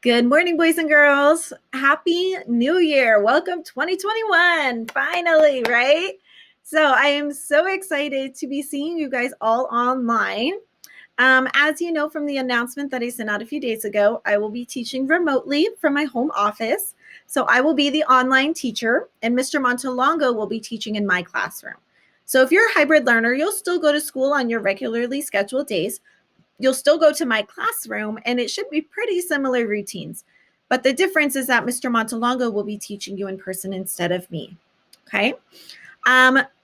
Good morning, boys and girls. Happy New Year. Welcome 2021. Finally, right? So I am so excited to be seeing you guys all online. As you know from the announcement that I sent out a few days ago, I will be teaching remotely from my home office. So I will be the online teacher, and Mr. Montalongo will be teaching in my classroom. So if you're a hybrid learner, you'll still go to school on your regularly scheduled days. You'll still go to my classroom, and it should be pretty similar routines. But the difference is that Mr. Montalongo will be teaching you in person instead of me. Okay.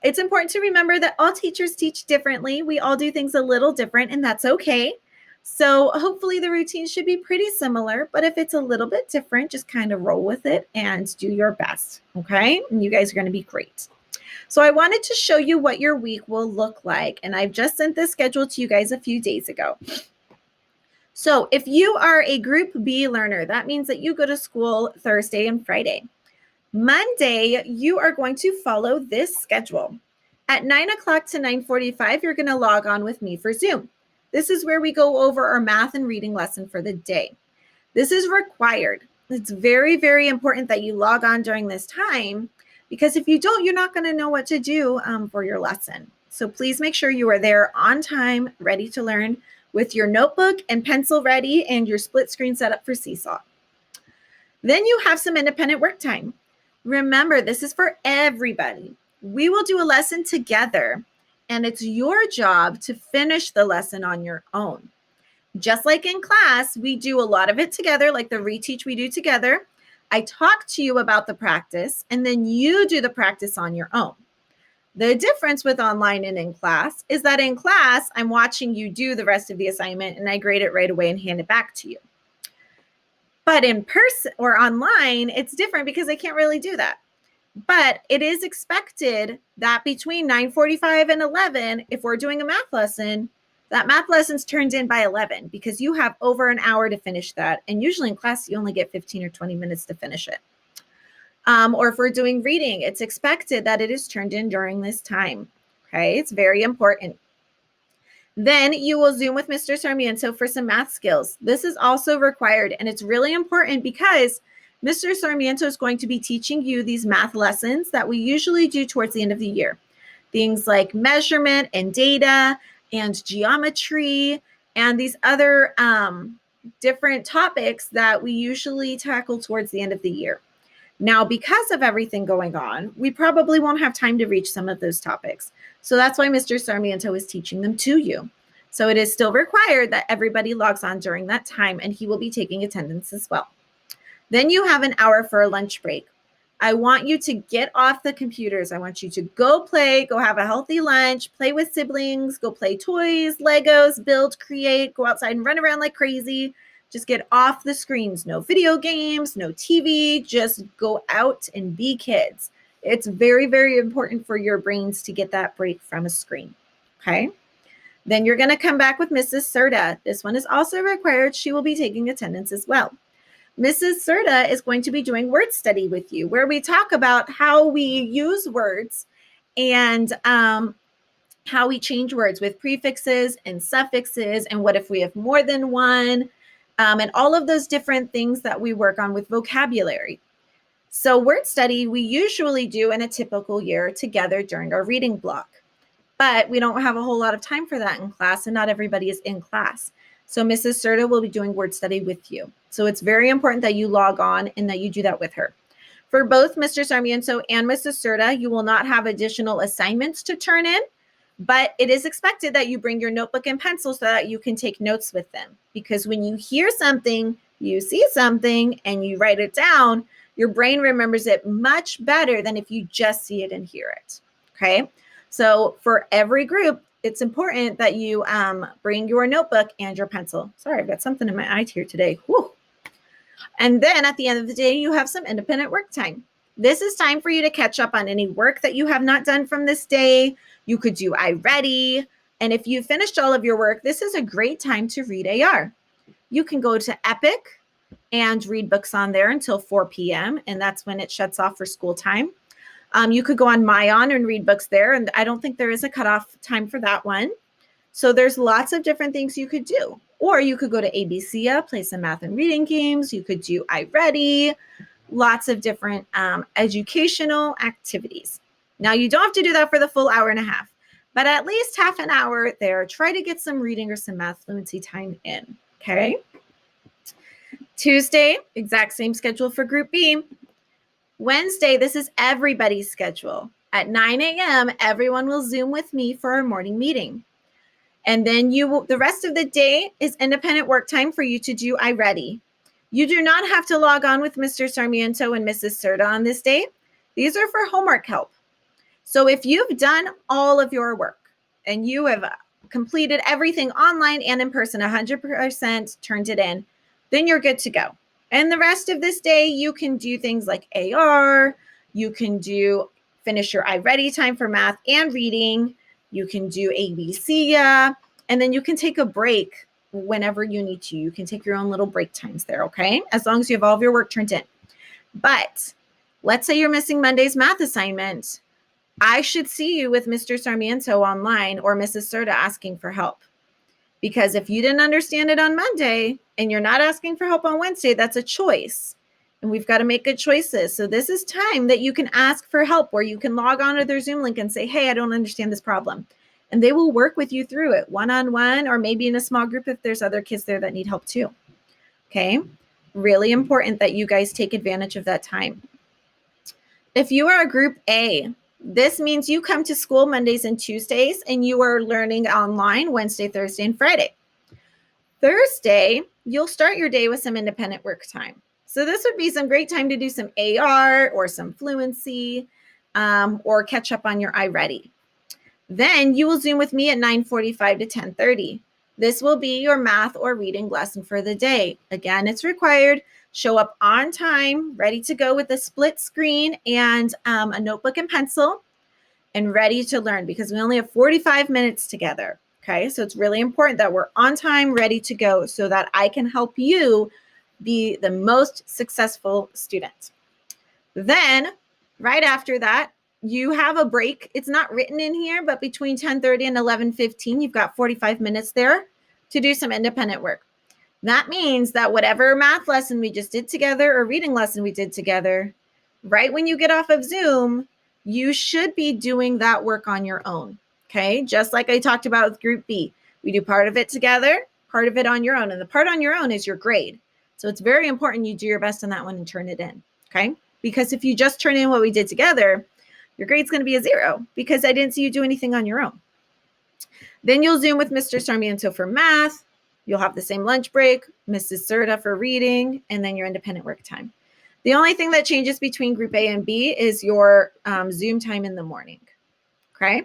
It's important to remember that all teachers teach differently. We all do things a little different, and that's okay. So hopefully the routine should be pretty similar, but if it's a little bit different, just kind of roll with it and do your best. Okay. And you guys are going to be great. So I wanted to show you what your week will look like. And I've just sent this schedule to you guys a few days ago. So if you are a Group B learner, that means that you go to school Thursday and Friday. Monday, you are going to follow this schedule. At 9 o'clock to 9:45, you're going to log on with me for Zoom. This is where we go over our math and reading lesson for the day. This is required. It's very, very important that you log on during this time, because if you don't, you're not going to know what to do for your lesson. So please make sure you are there on time, ready to learn, with your notebook and pencil ready and your split screen set up for Seesaw. Then you have some independent work time. Remember, this is for everybody. We will do a lesson together, and it's your job to finish the lesson on your own. Just like in class, we do a lot of it together, like the reteach we do together. I talk to you about the practice, and then you do the practice on your own. The difference with online and in class is that in class, I'm watching you do the rest of the assignment, and I grade it right away and hand it back to you. But in person or online, it's different because I can't really do that. But it is expected that between 9:45 and 11, if we're doing a math lesson, that math lesson's turned in by 11, because you have over an hour to finish that. And usually in class, you only get 15 or 20 minutes to finish it. Or if we're doing reading, it's expected that it is turned in during this time. Okay, it's very important. Then you will Zoom with Mr. Sarmiento for some math skills. This is also required, and it's really important because Mr. Sarmiento is going to be teaching you these math lessons that we usually do towards the end of the year. Things like measurement and data and geometry and these other different topics that we usually tackle towards the end of the year. Now, because of everything going on, we probably won't have time to reach some of those topics. So that's why Mr. Sarmiento is teaching them to you. So it is still required that everybody logs on during that time, and he will be taking attendance as well. Then you have an hour for a lunch break. I want you to get off the computers. I want you to go play, go have a healthy lunch, play with siblings, go play toys, Legos, build, create, go outside and run around like crazy. Just get off the screens. No video games, no TV. Just go out and be kids. It's very, very important for your brains to get that break from a screen. Okay. Then you're going to come back with Mrs. Serta. This one is also required. She will be taking attendance as well. Mrs. Serta is going to be doing word study with you, where we talk about how we use words and how we change words with prefixes and suffixes, and what if we have more than one, and all of those different things that we work on with vocabulary. So word study, we usually do in a typical year together during our reading block. But we don't have a whole lot of time for that in class, and not everybody is in class. So Mrs. Serta will be doing word study with you. So it's very important that you log on and that you do that with her. For both Mr. Sarmiento and Mrs. Serta, you will not have additional assignments to turn in, but it is expected that you bring your notebook and pencil so that you can take notes with them. Because when you hear something, you see something, and you write it down, your brain remembers it much better than if you just see it and hear it. Okay? So for every group, it's important that you bring your notebook and your pencil. Sorry, I've got something in my eye here today. Whew. And then at the end of the day, you have some independent work time. This is time for you to catch up on any work that you have not done from this day. You could do iReady. And if you finished all of your work, this is a great time to read AR. You can go to Epic and read books on there until 4 p.m. And that's when it shuts off for school time. You could go on Myon and read books there, and I don't think there is a cutoff time for that one. So there's lots of different things you could do. Or you could go to ABCA, play some math and reading games. You could do iReady, lots of different educational activities. Now, you don't have to do that for the full hour and a half, but at least half an hour there. Try to get some reading or some math fluency time in, okay? Tuesday, exact same schedule for Group B. Wednesday, this is everybody's schedule. At 9 a.m., everyone will Zoom with me for our morning meeting. And then the rest of the day is independent work time for you to do iReady. You do not have to log on with Mr. Sarmiento and Mrs. Serta on this day. These are for homework help. So if you've done all of your work and you have completed everything online and in person, 100% turned it in, then you're good to go. And the rest of this day, you can do things like AR, you can finish your iReady time for math and reading, you can do ABC, and then you can take a break whenever you need to. You can take your own little break times there, okay? As long as you have all of your work turned in. But let's say you're missing Monday's math assignment. I should see you with Mr. Sarmiento online or Mrs. Serta asking for help. Because if you didn't understand it on Monday and you're not asking for help on Wednesday, that's a choice. And we've got to make good choices. So this is time that you can ask for help, where you can log on to their Zoom link and say, hey, I don't understand this problem. And they will work with you through it one-on-one, or maybe in a small group if there's other kids there that need help too. Okay? Really important that you guys take advantage of that time. If you are a Group A, this means you come to school Mondays and Tuesdays, and you are learning online Wednesday, Thursday, and Friday. Thursday, you'll start your day with some independent work time. So this would be some great time to do some AR or some fluency, or catch up on your iReady. Then you will Zoom with me at 9:45 to 10:30. This will be your math or reading lesson for the day. Again, it's required. Show up on time, ready to go with a split screen and a notebook and pencil, and ready to learn, because we only have 45 minutes together. Okay, so it's really important that we're on time, ready to go, so that I can help you be the most successful student. Then, right after that, you have a break. It's not written in here, but between 10:30 and 11:15, you've got 45 minutes there to do some independent work. That means that whatever math lesson we just did together or reading lesson we did together, right when you get off of Zoom, you should be doing that work on your own. Okay, just like I talked about with Group B. We do part of it together, part of it on your own. And the part on your own is your grade. So it's very important you do your best on that one and turn it in. Okay, because if you just turn in what we did together, your grade's going to be a 0 because I didn't see you do anything on your own. Then you'll Zoom with Mr. Sarmiento for math. You'll have the same lunch break, Mrs. Serta for reading, and then your independent work time. The only thing that changes between Group A and B is your Zoom time in the morning. Okay,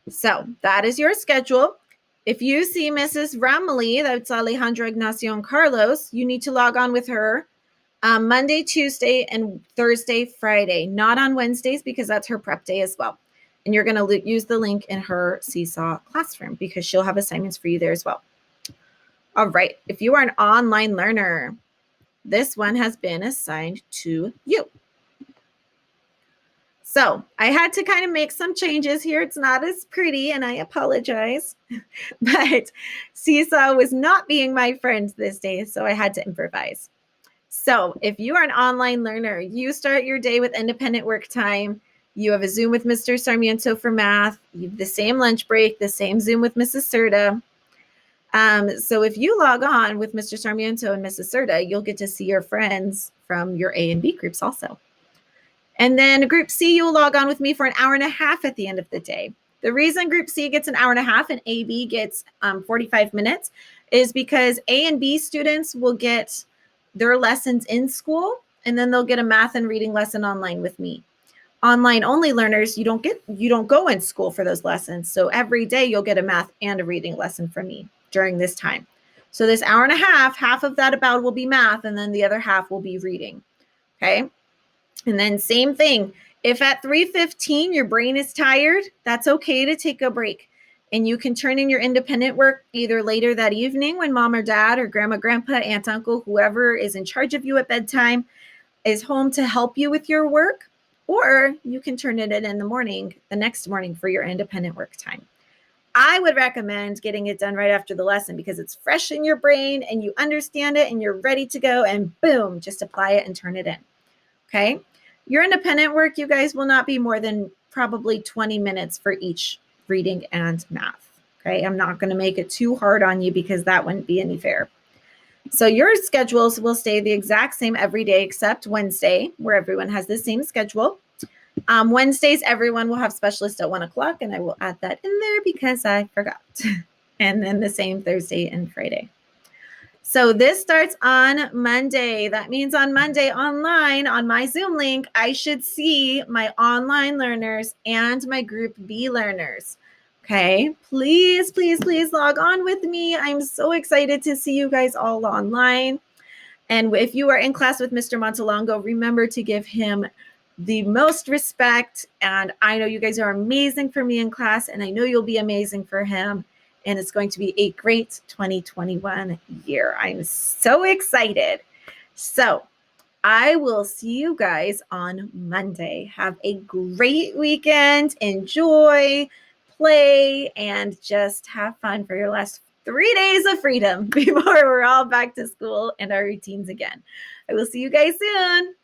so that is your schedule. If you see Mrs. Ramley, that's Alejandra Ignacio Carlos, you need to log on with her Monday, Tuesday, and Thursday, Friday, not on Wednesdays, because that's her prep day as well. And you're going to use the link in her Seesaw classroom because she'll have assignments for you there as well. All right, if you are an online learner, this one has been assigned to you. So I had to kind of make some changes here. It's not as pretty, and I apologize, but Seesaw was not being my friend this day, so I had to improvise. So if you are an online learner, you start your day with independent work time. You have a Zoom with Mr. Sarmiento for math. You have the same lunch break, the same Zoom with Mrs. Serta. So if you log on with Mr. Sarmiento and Mrs. Serta, you'll get to see your friends from your A and B groups also. And then Group C, you'll log on with me for an hour and a half at the end of the day. The reason Group C gets an hour and a half and AB gets 45 minutes is because A and B students will get their lessons in school, and then they'll get a math and reading lesson online with me. Online only learners, you don't go in school for those lessons. So every day you'll get a math and a reading lesson from me during this time. So this hour and a half of that about will be math, and then the other half will be reading. Okay. And then same thing. If at 3:15 your brain is tired, that's okay to take a break. And you can turn in your independent work either later that evening when mom or dad or grandma, grandpa, aunt, uncle, whoever is in charge of you at bedtime is home to help you with your work, or you can turn it in the morning, the next morning for your independent work time. I would recommend getting it done right after the lesson because it's fresh in your brain and you understand it and you're ready to go, and boom, just apply it and turn it in. Okay. Your independent work, you guys, will not be more than probably 20 minutes for each reading and math. Okay. I'm not going to make it too hard on you because that wouldn't be any fair. So your schedules will stay the exact same every day except Wednesday, where everyone has the same schedule. Wednesdays, everyone will have specialist at 1 o'clock, and I will add that in there because I forgot. And then the same Thursday and Friday. So this starts on Monday. That means on Monday online on my Zoom link, I should see my online learners and my Group B learners. Okay, please, please, please log on with me. I'm so excited to see you guys all online. And if you are in class with Mr. Montalongo, remember to give him the most respect. And I know you guys are amazing for me in class, and I know you'll be amazing for him. And it's going to be a great 2021 year. I'm so excited. So I will see you guys on Monday. Have a great weekend. Enjoy, play, and just have fun for your last 3 days of freedom before we're all back to school and our routines again. I will see you guys soon.